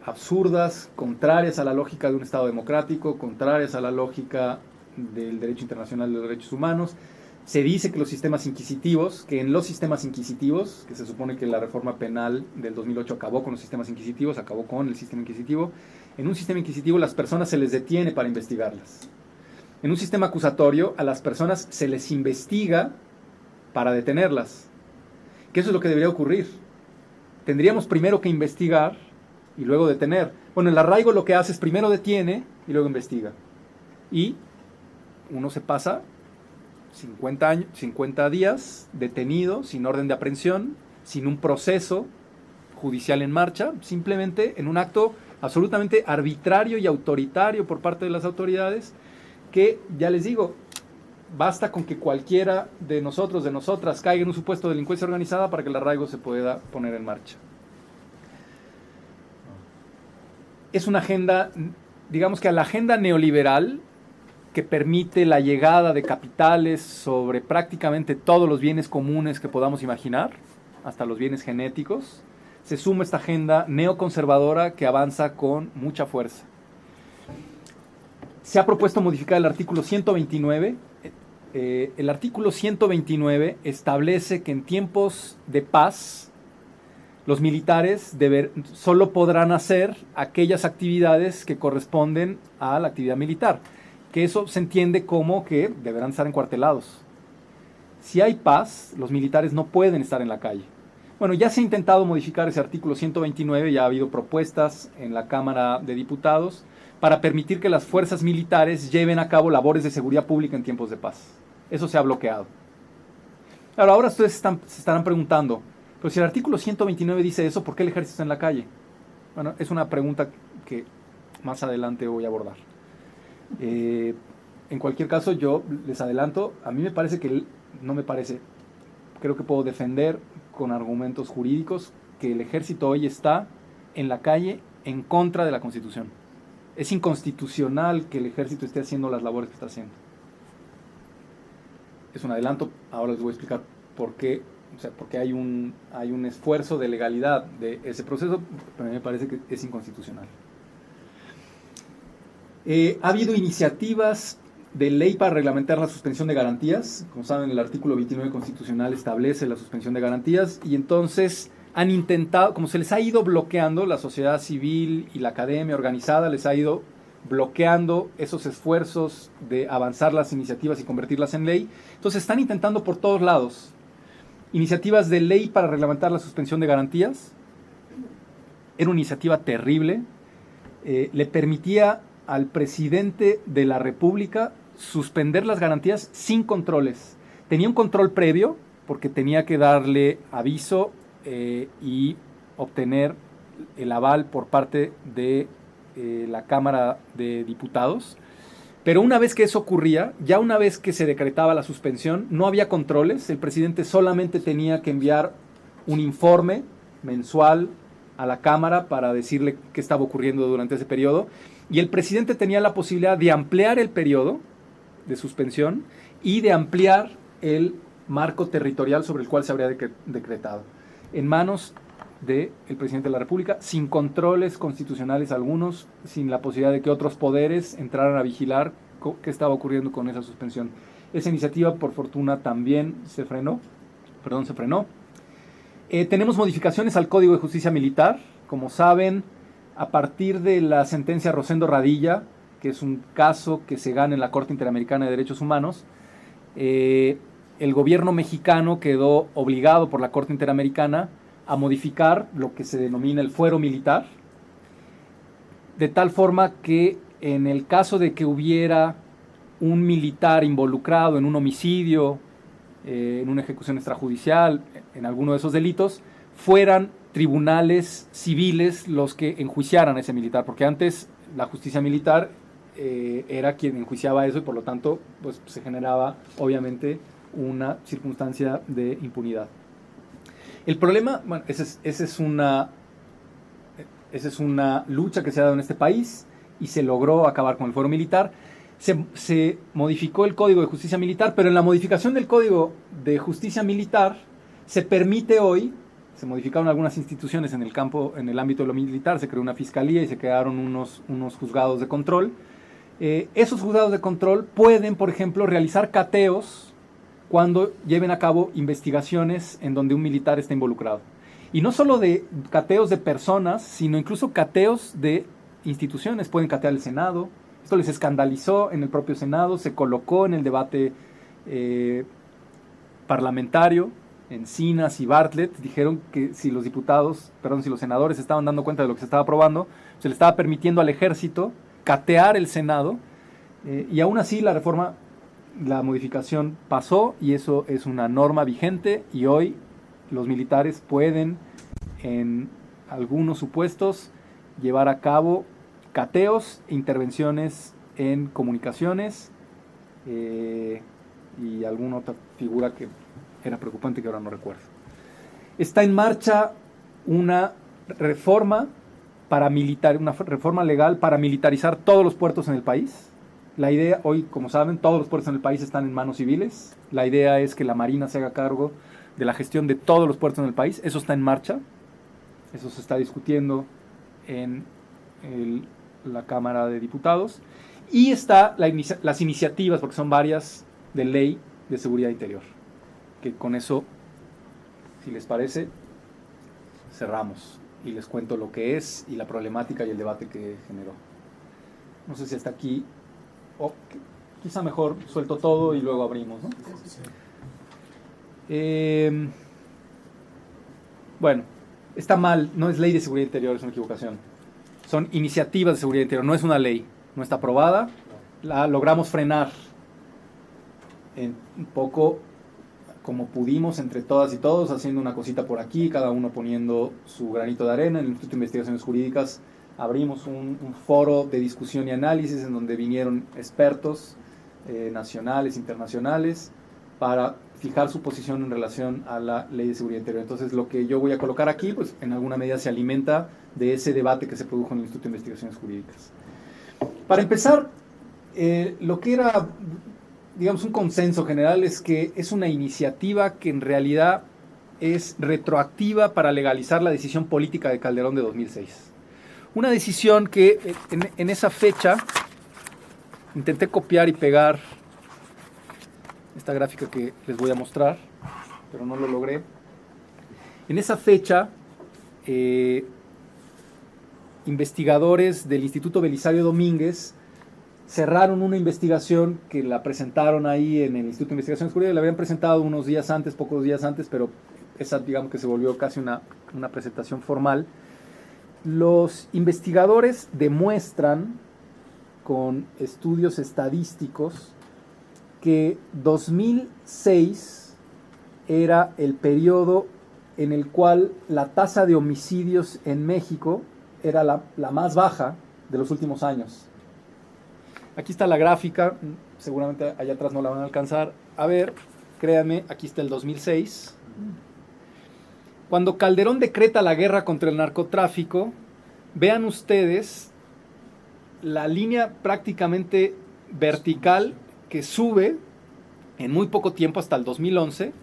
absurdas, contrarias a la lógica de un Estado democrático, contrarias a la lógica del derecho internacional de los derechos humanos. Se dice que los sistemas inquisitivos, que en los sistemas inquisitivos, que se supone que la reforma penal del 2008 acabó con los sistemas inquisitivos, acabó con el sistema inquisitivo, en un sistema inquisitivo las personas se les detiene para investigarlas. En un sistema acusatorio a las personas se les investiga para detenerlas. Que eso es lo que debería ocurrir. Tendríamos primero que investigar y luego detener. Bueno, el arraigo lo que hace es primero detiene y luego investiga. Y uno se pasa 50 días detenido, sin orden de aprehensión, sin un proceso judicial en marcha, simplemente en un acto absolutamente arbitrario y autoritario por parte de las autoridades, que, ya les digo, basta con que cualquiera de nosotros, de nosotras, caiga en un supuesto de delincuencia organizada para que el arraigo se pueda poner en marcha. Es una agenda, digamos que a la agenda neoliberal, que permite la llegada de capitales sobre prácticamente todos los bienes comunes que podamos imaginar, hasta los bienes genéticos, se suma esta agenda neoconservadora que avanza con mucha fuerza. Se ha propuesto modificar el artículo 129. El artículo 129 establece que en tiempos de paz los militares solo podrán hacer aquellas actividades que corresponden a la actividad militar, que eso se entiende como que deberán estar encuartelados. Si hay paz, los militares no pueden estar en la calle. Bueno, ya se ha intentado modificar ese artículo 129, ya ha habido propuestas en la Cámara de Diputados para permitir que las fuerzas militares lleven a cabo labores de seguridad pública en tiempos de paz. Eso se ha bloqueado. Claro, ahora ustedes se estarán preguntando, pero si el artículo 129 dice eso, ¿por qué el ejército está en la calle? Bueno, es una pregunta que más adelante voy a abordar. En cualquier caso, yo les adelanto, a mí me parece que, no me parece, creo que puedo defender con argumentos jurídicos que el ejército hoy está en la calle en contra de la Constitución. Es inconstitucional que el ejército esté haciendo las labores que está haciendo. Es un adelanto, ahora les voy a explicar por qué, o sea, porque hay un esfuerzo de legalidad de ese proceso, pero a mí me parece que es inconstitucional. Ha habido iniciativas de ley para reglamentar la suspensión de garantías. Como saben, el artículo 29 constitucional establece la suspensión de garantías, y entonces han intentado, como se les ha ido bloqueando, la sociedad civil y la academia organizada les ha ido bloqueando esos esfuerzos de avanzar las iniciativas y convertirlas en ley. Entonces están intentando por todos lados iniciativas de ley para reglamentar la suspensión de garantías. Era una iniciativa terrible. Le permitía al presidente de la República suspender las garantías sin controles. Tenía un control previo porque tenía que darle aviso y obtener el aval por parte de la Cámara de Diputados, pero una vez que eso ocurría, ya una vez que se decretaba la suspensión, no había controles. El presidente solamente tenía que enviar un informe mensual a la Cámara para decirle qué estaba ocurriendo durante ese periodo, y el presidente tenía la posibilidad de ampliar el periodo de suspensión y de ampliar el marco territorial sobre el cual se habría decretado, en manos del presidente de la República, sin controles constitucionales algunos, sin la posibilidad de que otros poderes entraran a vigilar qué estaba ocurriendo con esa suspensión. Esa iniciativa, por fortuna, también se frenó. Tenemos modificaciones al Código de Justicia Militar. Como saben, a partir de la sentencia Rosendo Radilla, que es un caso que se gana en la Corte Interamericana de Derechos Humanos, el gobierno mexicano quedó obligado por la Corte Interamericana a modificar lo que se denomina el fuero militar, de tal forma que en el caso de que hubiera un militar involucrado en un homicidio, en una ejecución extrajudicial, en alguno de esos delitos, fueran tribunales civiles los que enjuiciaran a ese militar, porque antes la justicia militar era quien enjuiciaba eso, y por lo tanto pues, se generaba obviamente una circunstancia de impunidad. El problema, bueno, esa es una lucha que se ha dado en este país y se logró acabar con el fuero militar. Se modificó el Código de Justicia Militar, pero en la modificación del Código de Justicia Militar se permite hoy, se modificaron algunas instituciones en el campo, en el ámbito de lo militar, se creó una fiscalía y se crearon unos juzgados de control. Esos juzgados de control pueden, por ejemplo, realizar cateos cuando lleven a cabo investigaciones en donde un militar está involucrado. Y no solo de cateos de personas, sino incluso cateos de instituciones. Pueden catear el Senado. Esto les escandalizó en el propio Senado, se colocó en el debate parlamentario. Encinas y Bartlett dijeron que si los senadores estaban dando cuenta de lo que se estaba aprobando, se le estaba permitiendo al ejército catear el Senado, y aún así la modificación pasó, y eso es una norma vigente, y hoy los militares pueden, en algunos supuestos, llevar a cabo cateos e intervenciones en comunicaciones y alguna otra figura que era preocupante que ahora no recuerdo. Está en marcha una reforma legal para militarizar todos los puertos en el país. La idea, hoy, como saben, todos los puertos en el país están en manos civiles. La idea es que la Marina se haga cargo de la gestión de todos los puertos en el país. Eso está en marcha. Eso se está discutiendo en la Cámara de Diputados. Y está las iniciativas, porque son varias, de ley de seguridad interior. Que con eso, si les parece, cerramos y les cuento lo que es y la problemática y el debate que generó. No sé si hasta aquí, quizá mejor suelto todo y luego abrimos, ¿no? Bueno, está mal, no es ley de seguridad interior, es una equivocación. Son iniciativas de seguridad interior, no es una ley. No está aprobada, la logramos frenar un poco como pudimos entre todas y todos, haciendo una cosita por aquí, cada uno poniendo su granito de arena. En el Instituto de Investigaciones Jurídicas abrimos un foro de discusión y análisis en donde vinieron expertos nacionales, internacionales, para fijar su posición en relación a la Ley de Seguridad Interior. Entonces, lo que yo voy a colocar aquí, pues en alguna medida se alimenta de ese debate que se produjo en el Instituto de Investigaciones Jurídicas. Para empezar, lo que era, digamos, un consenso general es que es una iniciativa que en realidad es retroactiva para legalizar la decisión política de Calderón de 2006. Una decisión que en esa fecha intenté copiar y pegar esta gráfica que les voy a mostrar, pero no lo logré. En esa fecha, investigadores del Instituto Belisario Domínguez cerraron una investigación que la presentaron ahí en el Instituto de Investigaciones Jurídicas. La habían presentado unos días antes, pocos días antes, pero esa, digamos, que se volvió casi una presentación formal. Los investigadores demuestran con estudios estadísticos que 2006 era el periodo en el cual la tasa de homicidios en México era la más baja de los últimos años. Aquí está la gráfica, seguramente allá atrás no la van a alcanzar a ver, créanme, aquí está el 2006. Cuando Calderón decreta la guerra contra el narcotráfico, vean ustedes la línea prácticamente vertical que sube en muy poco tiempo hasta el 2011,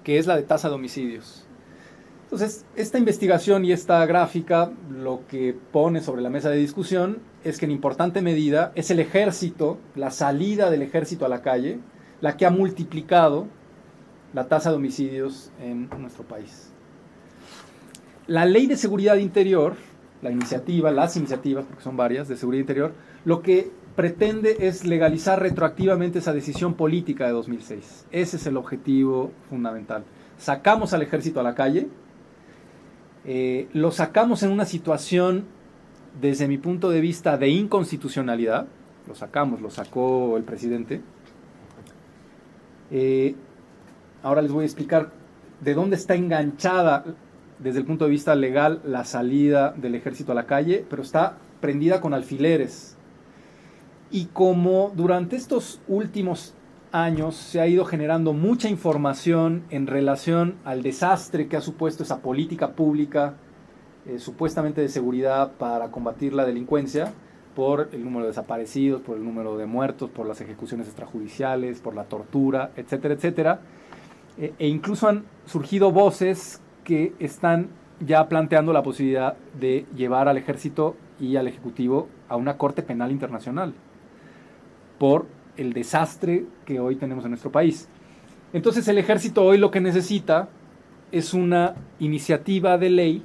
que es la de tasa de homicidios. Entonces, esta investigación y esta gráfica lo que pone sobre la mesa de discusión es que en importante medida es el ejército, la salida del ejército a la calle, la que ha multiplicado la tasa de homicidios en nuestro país. La Ley de Seguridad Interior, las iniciativas, porque son varias, de seguridad interior, lo que pretende es legalizar retroactivamente esa decisión política de 2006. Ese es el objetivo fundamental. Sacamos al ejército a la calle, lo sacamos en una situación, desde mi punto de vista, de inconstitucionalidad. Lo sacó el presidente. Ahora les voy a explicar de dónde está enganchada, desde el punto de vista legal, la salida del ejército a la calle, pero está prendida con alfileres. Y como durante estos últimos años se ha ido generando mucha información en relación al desastre que ha supuesto esa política pública supuestamente de seguridad para combatir la delincuencia, por el número de desaparecidos, por el número de muertos, por las ejecuciones extrajudiciales, por la tortura, etcétera, etcétera, e incluso han surgido voces que están ya planteando la posibilidad de llevar al ejército y al ejecutivo a una corte penal internacional por el desastre que hoy tenemos en nuestro país. Entonces el ejército hoy lo que necesita es una iniciativa de ley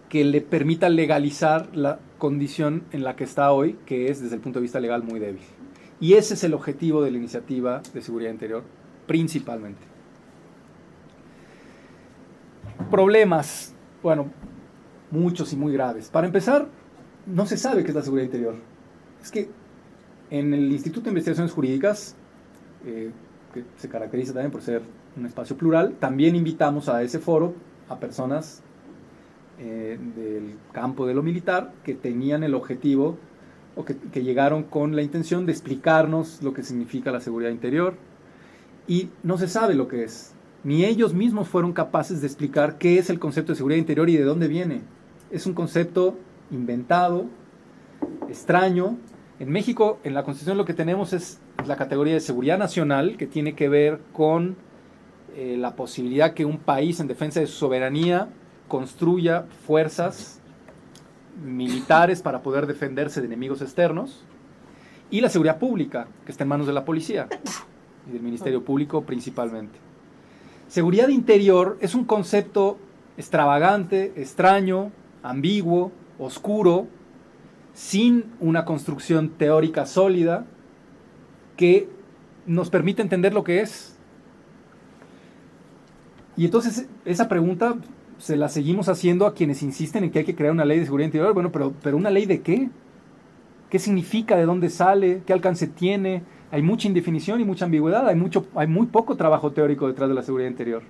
que le permita legalizar la condición en la que está hoy, que es desde el punto de vista legal muy débil. Y ese es el objetivo de la iniciativa de seguridad interior, principalmente. Problemas, bueno, muchos y muy graves. Para empezar, no se sabe qué es la seguridad interior. Es que en el Instituto de Investigaciones Jurídicas, que se caracteriza también por ser un espacio plural, también invitamos a ese foro a personas del campo de lo militar que tenían el objetivo o que llegaron con la intención de explicarnos lo que significa la seguridad interior, y no se sabe lo que es. Ni ellos mismos fueron capaces de explicar qué es el concepto de seguridad interior y de dónde viene. Es un concepto inventado, extraño. En México, en la Constitución lo que tenemos es la categoría de seguridad nacional, que tiene que ver con la posibilidad que un país en defensa de su soberanía construya fuerzas militares para poder defenderse de enemigos externos, y la seguridad pública, que está en manos de la policía y del Ministerio Público principalmente. Seguridad interior es un concepto extravagante, extraño, ambiguo, oscuro, sin una construcción teórica sólida que nos permite entender lo que es. Y entonces esa pregunta se la seguimos haciendo a quienes insisten en que hay que crear una ley de seguridad interior. Bueno, pero ¿una ley de qué? ¿Qué significa? ¿De dónde sale? ¿Qué alcance tiene? Hay mucha indefinición y mucha ambigüedad. Hay muy poco trabajo teórico detrás de la seguridad interior.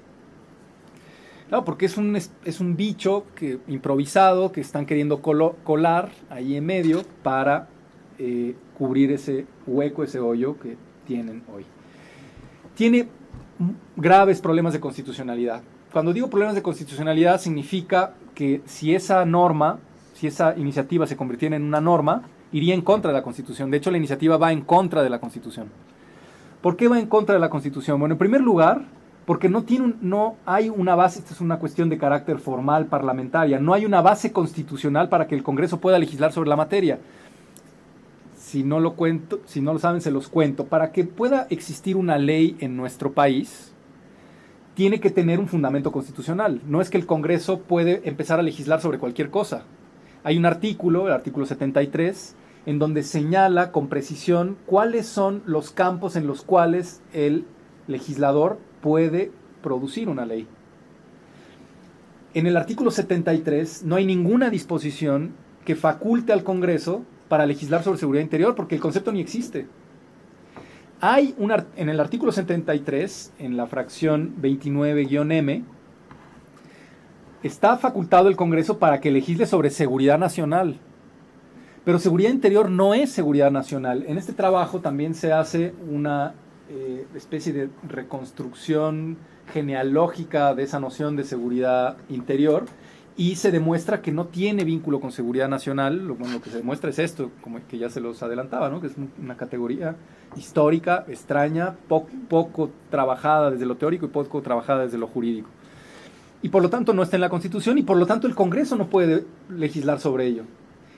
Claro, porque es un bicho improvisado que están queriendo colar ahí en medio para cubrir ese hueco, ese hoyo que tienen hoy. Tiene graves problemas de constitucionalidad. Cuando digo problemas de constitucionalidad, significa que si esa norma, si esa iniciativa se convirtiera en una norma, iría en contra de la Constitución. De hecho, la iniciativa va en contra de la Constitución. ¿Por qué va en contra de la Constitución? Bueno, en primer lugar, porque no hay una base, esta es una cuestión de carácter formal parlamentaria, no hay una base constitucional para que el Congreso pueda legislar sobre la materia. Si no lo saben, se los cuento. Para que pueda existir una ley en nuestro país, tiene que tener un fundamento constitucional. No es que el Congreso puede empezar a legislar sobre cualquier cosa. Hay un artículo, el artículo 73, en donde señala con precisión cuáles son los campos en los cuales el legislador puede producir una ley. En el artículo 73 no hay ninguna disposición que faculte al Congreso para legislar sobre seguridad interior, porque el concepto ni existe. En el artículo 73, en la fracción 29-M, está facultado el Congreso para que legisle sobre seguridad nacional. Pero seguridad interior no es seguridad nacional. En este trabajo también se hace una especie de reconstrucción genealógica de esa noción de seguridad interior, y se demuestra que no tiene vínculo con seguridad nacional. Lo que se demuestra es esto, como que ya se los adelantaba, ¿no? Que es una categoría histórica, extraña, poco trabajada desde lo teórico y poco trabajada desde lo jurídico. Y por lo tanto no está en la Constitución, y por lo tanto el Congreso no puede legislar sobre ello.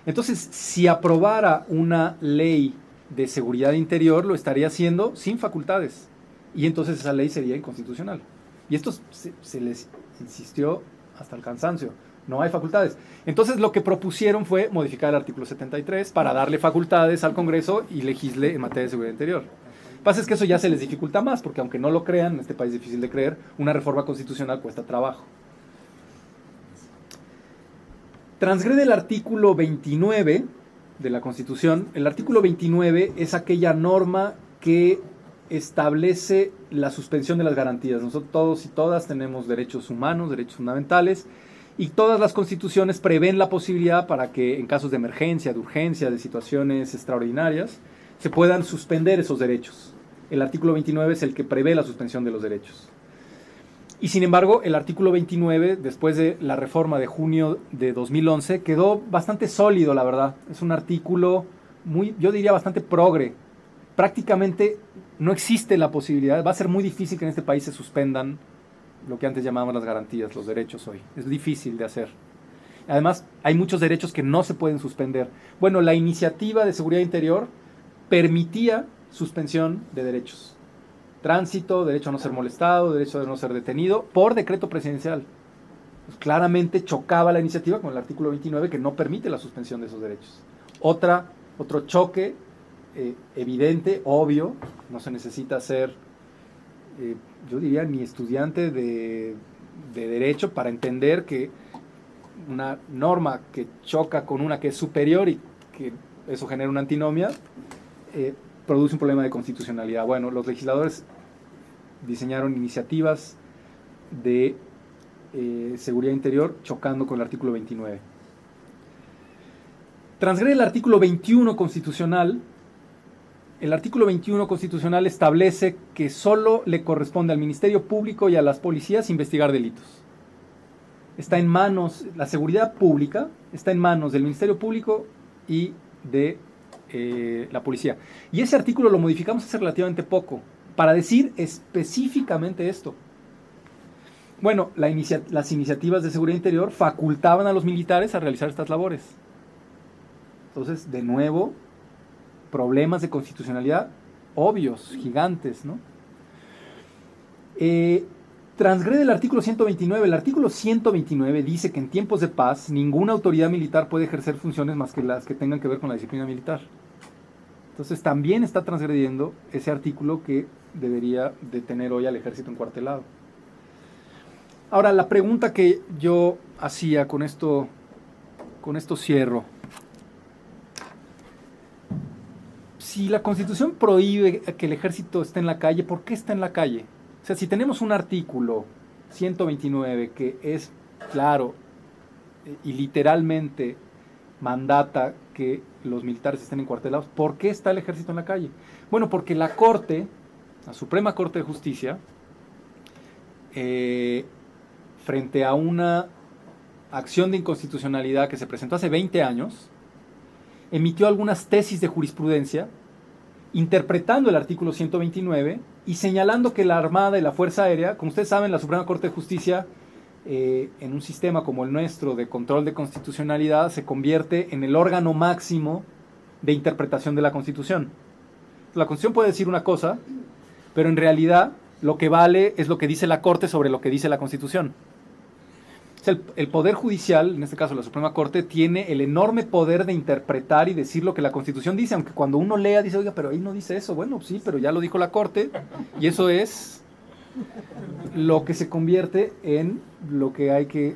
Entonces, si aprobara una ley de seguridad interior, lo estaría haciendo sin facultades, y entonces esa ley sería inconstitucional. Y esto se les insistió hasta el cansancio. No hay facultades. Entonces lo que propusieron fue modificar el artículo 73 para darle facultades al Congreso y legisle en materia de seguridad interior. Lo que pasa es que eso ya se les dificulta más, porque aunque no lo crean, en este país es difícil de creer, una reforma constitucional cuesta trabajo. Transgrede el artículo 29 de la Constitución. El artículo 29 es aquella norma que establece la suspensión de las garantías. Nosotros todos y todas tenemos derechos humanos, derechos fundamentales, y todas las constituciones prevén la posibilidad para que en casos de emergencia, de urgencia, de situaciones extraordinarias, se puedan suspender esos derechos. El artículo 29 es el que prevé la suspensión de los derechos. Y sin embargo, el artículo 29, después de la reforma de junio de 2011, quedó bastante sólido, la verdad. Es un artículo yo diría bastante progre. Prácticamente no existe la posibilidad, va a ser muy difícil que en este país se suspendan lo que antes llamábamos las garantías, los derechos hoy. Es difícil de hacer. Además, hay muchos derechos que no se pueden suspender. Bueno, la iniciativa de seguridad interior permitía suspensión de derechos. Tránsito, derecho a no ser molestado, derecho a no ser detenido, por decreto presidencial. Pues claramente chocaba la iniciativa con el artículo 29, que no permite la suspensión de esos derechos. Otro choque evidente, obvio, no se necesita ser, yo diría, ni estudiante de derecho para entender que una norma que choca con una que es superior y que eso genera una antinomia, produce un problema de constitucionalidad. Bueno, los legisladores diseñaron iniciativas de seguridad interior chocando con el artículo 29. Transgrede el artículo 21 constitucional. El artículo 21 constitucional establece que solo le corresponde al Ministerio Público y a las policías investigar delitos. Está en manos, la seguridad pública está en manos del Ministerio Público y de la policía. Y ese artículo lo modificamos hace relativamente poco para decir específicamente esto. Bueno, las iniciativas de seguridad interior facultaban a los militares a realizar estas labores. Entonces, de nuevo, problemas de constitucionalidad obvios, gigantes, ¿no? Transgrede el artículo 129. El artículo 129 dice que en tiempos de paz ninguna autoridad militar puede ejercer funciones más que las que tengan que ver con la disciplina militar. Entonces también está transgrediendo ese artículo que debería de tener hoy al ejército encuartelado. Ahora, la pregunta que yo hacía con esto cierro. Si la Constitución prohíbe que el ejército esté en la calle, ¿por qué está en la calle? O sea, si tenemos un artículo 129 que es claro y literalmente mandata que los militares estén encuartelados, ¿por qué está el ejército en la calle? Bueno, porque la Corte, la Suprema Corte de Justicia, frente a una acción de inconstitucionalidad que se presentó hace 20 años, emitió algunas tesis de jurisprudencia interpretando el artículo 129 y señalando que la Armada y la Fuerza Aérea, como ustedes saben, la Suprema Corte de Justicia, en un sistema como el nuestro de control de constitucionalidad, se convierte en el órgano máximo de interpretación de la Constitución. La Constitución puede decir una cosa, pero en realidad lo que vale es lo que dice la Corte sobre lo que dice la Constitución. O sea, el Poder Judicial, en este caso la Suprema Corte, tiene el enorme poder de interpretar y decir lo que la Constitución dice, aunque cuando uno lea dice, oiga, pero ahí no dice eso. Bueno, sí, pero ya lo dijo la Corte, y eso es lo que se convierte en lo que hay que...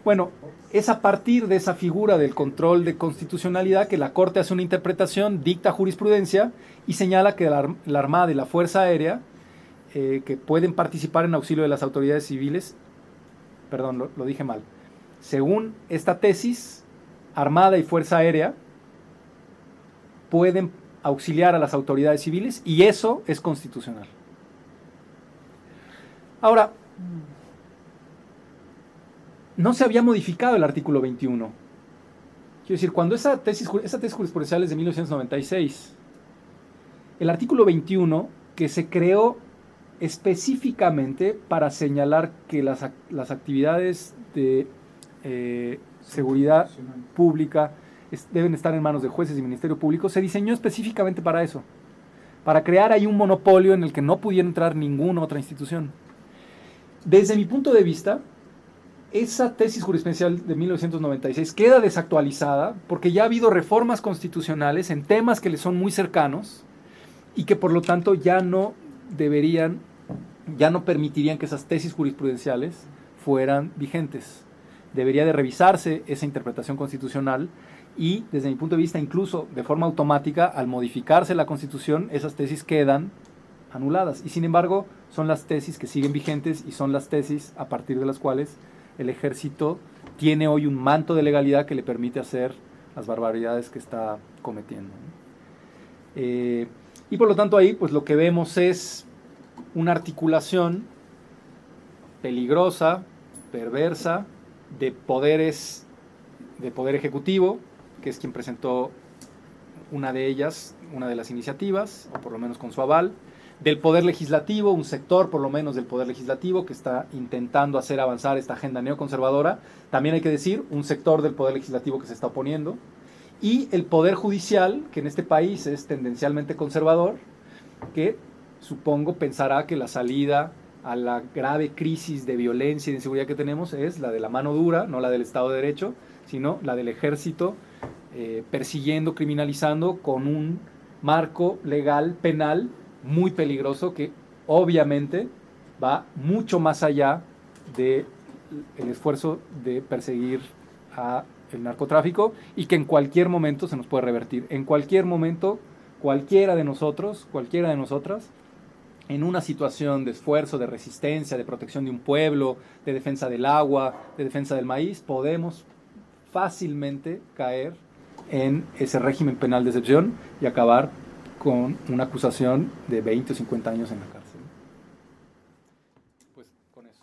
Bueno, es a partir de esa figura del control de constitucionalidad que la Corte hace una interpretación, dicta jurisprudencia y señala que la Armada y la Fuerza Aérea, que pueden participar en auxilio de las autoridades civiles, perdón, lo dije mal. Según esta tesis, Armada y Fuerza Aérea pueden auxiliar a las autoridades civiles y eso es constitucional. Ahora, no se había modificado el artículo 21. Quiero decir, cuando esa tesis jurisprudencial es de 1996, el artículo 21, que se creó específicamente para señalar que las actividades de seguridad pública deben estar en manos de jueces y Ministerio Público, se diseñó específicamente para eso, para crear ahí un monopolio en el que no pudiera entrar ninguna otra institución. Desde mi punto de vista, esa tesis jurisprudencial de 1996 queda desactualizada porque ya ha habido reformas constitucionales en temas que le son muy cercanos y que por lo tanto ya no permitirían que esas tesis jurisprudenciales fueran vigentes. Debería de revisarse esa interpretación constitucional y, desde mi punto de vista, incluso de forma automática, al modificarse la Constitución, esas tesis quedan anuladas. Y sin embargo, son las tesis que siguen vigentes y son las tesis a partir de las cuales el ejército tiene hoy un manto de legalidad que le permite hacer las barbaridades que está cometiendo. Y por lo tanto ahí pues lo que vemos es una articulación peligrosa, perversa, de poderes, de poder ejecutivo, que es quien presentó una de ellas, una de las iniciativas, o por lo menos con su aval, del poder legislativo, un sector por lo menos del poder legislativo que está intentando hacer avanzar esta agenda neoconservadora, también hay que decir un sector del poder legislativo que se está oponiendo, y el poder judicial, que en este país es tendencialmente conservador, que supongo pensará que la salida a la grave crisis de violencia y de inseguridad que tenemos es la de la mano dura, no la del Estado de Derecho, sino la del ejército persiguiendo, criminalizando con un marco legal, penal, muy peligroso que obviamente va mucho más allá del esfuerzo de perseguir a el narcotráfico y que en cualquier momento se nos puede revertir. En cualquier momento, cualquiera de nosotros, cualquiera de nosotras, en una situación de esfuerzo, de resistencia, de protección de un pueblo, de defensa del agua, de defensa del maíz, podemos fácilmente caer en ese régimen penal de excepción y acabar con una acusación de 20 o 50 años en la cárcel. Pues con eso.